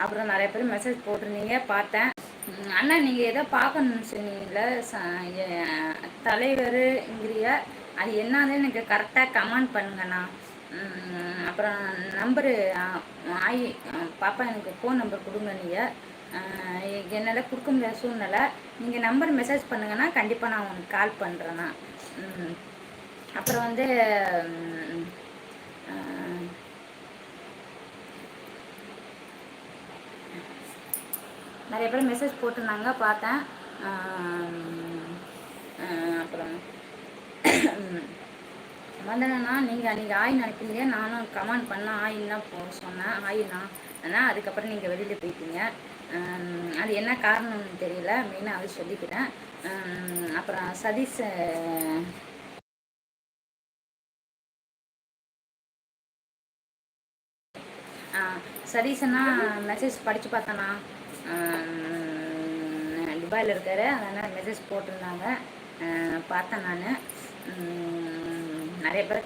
அப்புறம் நிறைய பேர் மெசேஜ் போட்டிருந்தீங்க பார்த்தேன். அண்ணா நீங்கள் எதோ பார்க்கணுன்னு சொன்னீங்கள தலைவருங்கிறிய, அது என்னன்னு எனக்கு கரெக்டாக கமெண்ட் பண்ணுங்கண்ணா. அப்புறம் நம்பரு ஆயி பாப்பா எனக்கு ஃபோன் நம்பர் கொடுங்க. நீங்கள் என்னால் கொடுக்க முடியாத சூழ்நிலை. நீங்கள் நம்பர் மெசேஜ் பண்ணுங்கன்னா கண்டிப்பாக நான் உங்களுக்கு கால் பண்ணுறேண்ணா. அப்புறம் வந்து நிறைய பேர் மெசேஜ் போட்டிருந்தாங்க பார்த்தேன். அப்புறம் வந்தேன்னா நீங்கள் ஆயின் அனுப்பிங்க. நானும் கமெண்ட் பண்ணேன், ஆயின் தான் சொன்னேன், ஆயினா ஆனால் அதுக்கப்புறம் நீங்கள் வெளியில் போயிட்டீங்க. அது என்ன காரணம்னு தெரியல, மெயினாக அது சொல்லிக்கிறேன். அப்புறம் சதீஷ் சதீஷன்னா மெசேஜ் படித்து பார்த்தேண்ணா. துபாயில் இருக்கார், அதனால் மெசேஜ் போட்டிருந்தாங்க, பார்த்தேன். நான் நிறைய பேர்